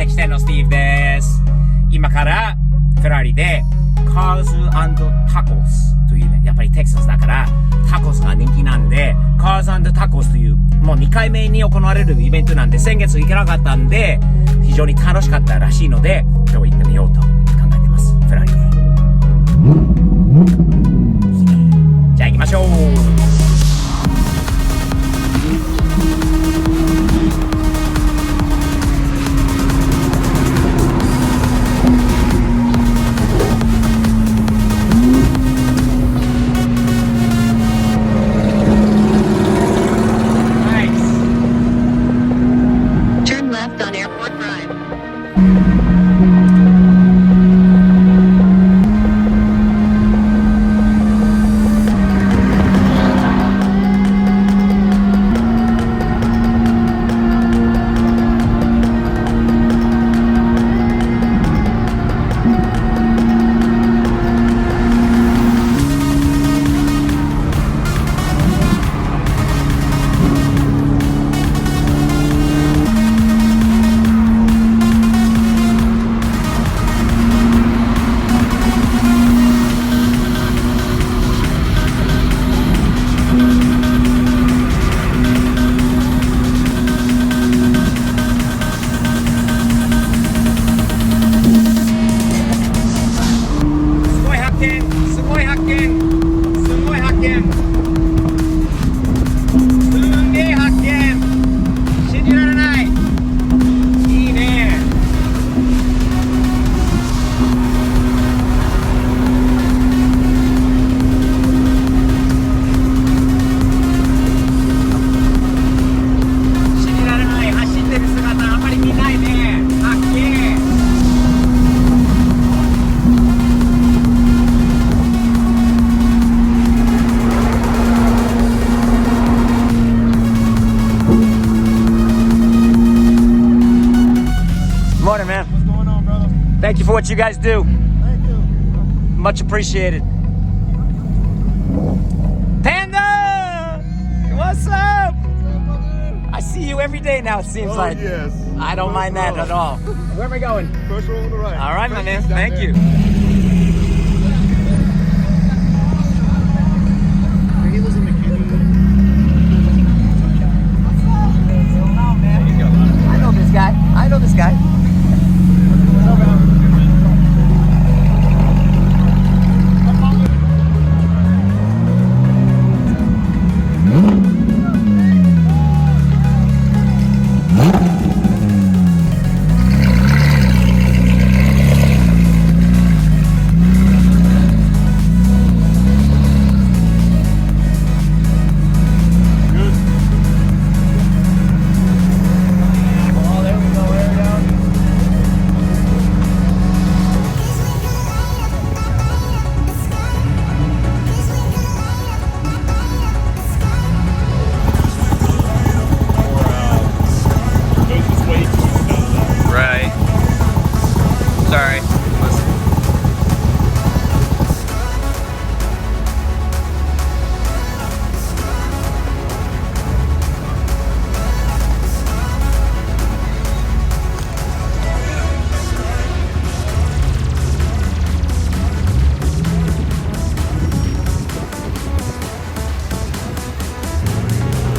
席店のスティーブです。今からフェラーリでカーズ&タコスというね、やっぱりテキサスだからタコスが人気なんで、カーズ&タコスというもう2回目に行われるイベントなんで、先月行けなかったんで非常に楽しかったらしいので、今日行ってみようと考えてます。フェラーリで。じゃあ行きましょう。Thank you for what you guys do. Thank you. Much appreciated. Panda! What's up? I see you every day now, it seems like. Yes. I don't mind that at all. Where am I going? First row on the right. All right, my man. Thank you. He was in McKinney. I know this guy. I know this guy.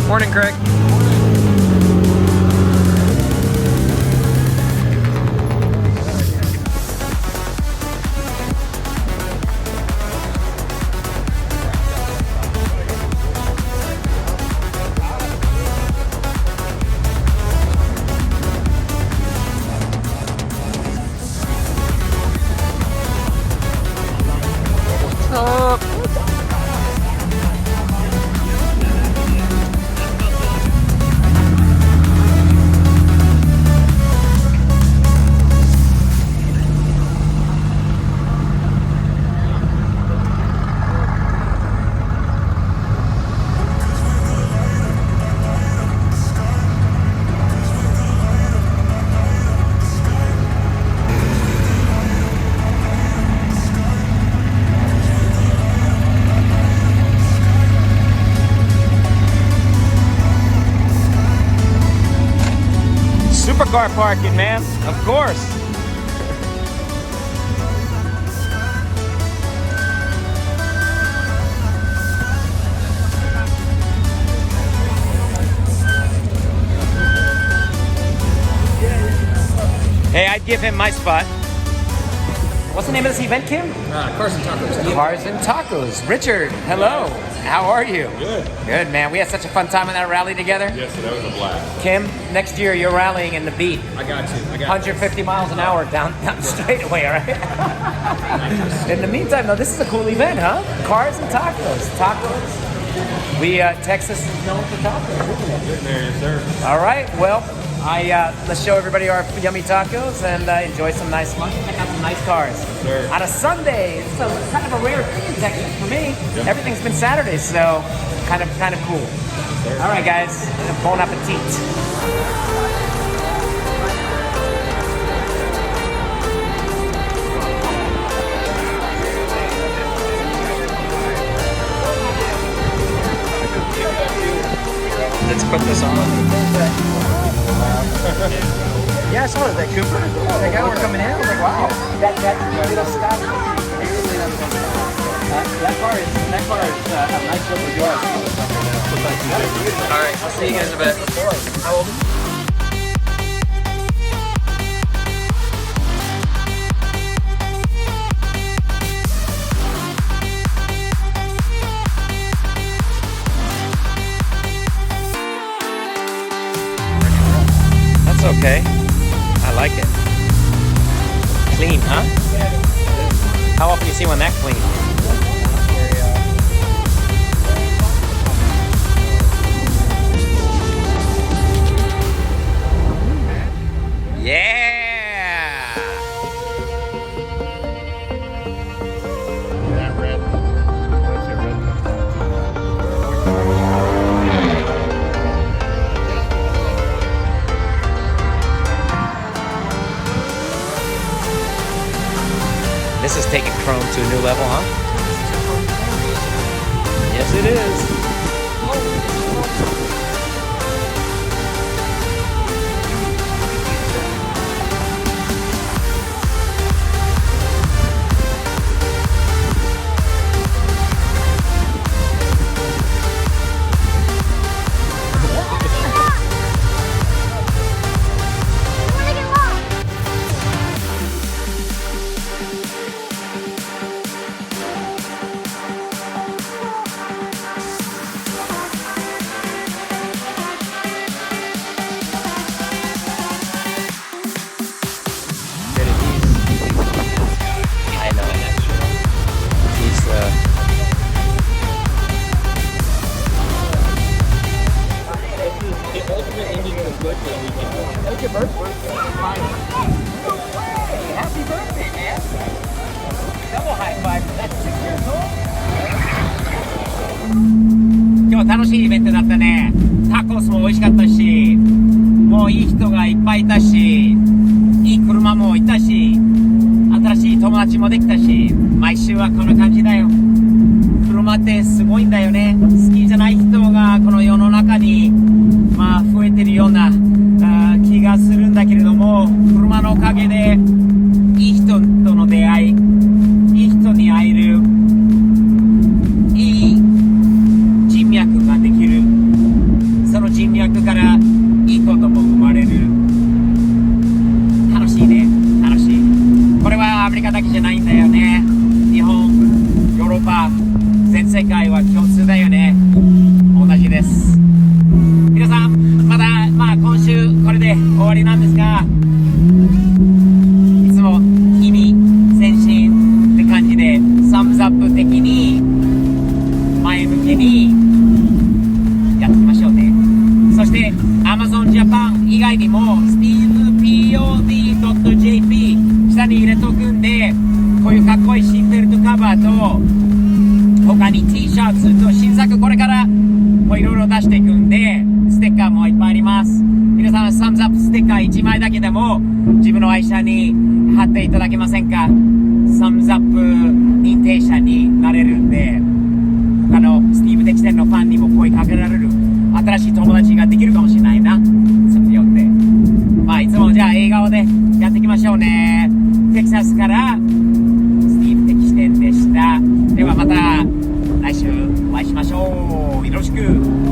Morning, Craig. What's up? Supercar parking, man. Of course. Hey, I'd give him my spot. What's the name of this event, Kim? Cars and Tacos. Cars and Tacos. Richard, hello. How are you? Good. Good, man. We had such a fun time in that rally together. Yes, that was a blast. Kim, next year you're rallying in the beat. I got you. 150 miles an hour down the straightaway, right? In the meantime, though, this is a cool event, huh? Cars and Tacos. Tacos. Texas is known for tacos, isn't it? Getting there, yes, sir. All right, well, let's show everybody our yummy tacos and enjoy some nice lunch. Check out some nice cars. Sure. On a Sunday, it's kind of a rare thing in Texas for me. Yep. Everything's been Saturdays, so kind of cool. Sure. All right, guys, bon appetit. Let's put this on. Yeah, I saw that Cooper. The guy we're coming in, I was like, wow. That little stop. That car is a nice looking car. All right, I'll see you guys in a bit. How old? That's okay. I like it. Clean, huh? How often do you see one that clean? Yeah! That red. That's a red. This is taking Chrome to a new level, huh? Yes, it is. I know. He's Happy birthday, man. Double high five. That's 6 years old. 今日楽しいイベントだったね。タコスも美味しかったし、もういい人がいっぱいいたし、いい車もいたし、新しい友達もできたし、毎週はこんな感じだよ。車ってすごいんだよね。好きじゃない人がこの世の中にまあ増えてるような気がするんだけれども、車のおかげでいい人との出会い、いい人に会える、いい人脈ができる、その人脈からいいことも生まれる。楽しいね、楽しい。これはアメリカだけじゃないんだよね。日本、ヨーロッパ、全世界は共通だよね。同じです。皆さん、まあ今週これで終わりなんですが、いつも日々前進って感じでサムズアップ的に前向きにやっていきましょうね。そして Amazon Japan 以外にも StevePod.jp 下に入れとくんで、こういうかっこいいシートベルトカバーと他に T シャツと新作これからいろいろ出していくんで、ステッカーもいっぱいあります。皆さんサムズアップステッカー1枚だけでも自分の愛車に貼っていただけませんか？サムズアップ認定者になれるんで、他のスティーブ・デキセンのファンにも声かけられる新しい友達ができるかもしれないな。それによってまあいつスからスティーブ的視点でした。ではまた来週お会いしましょう。よろしく。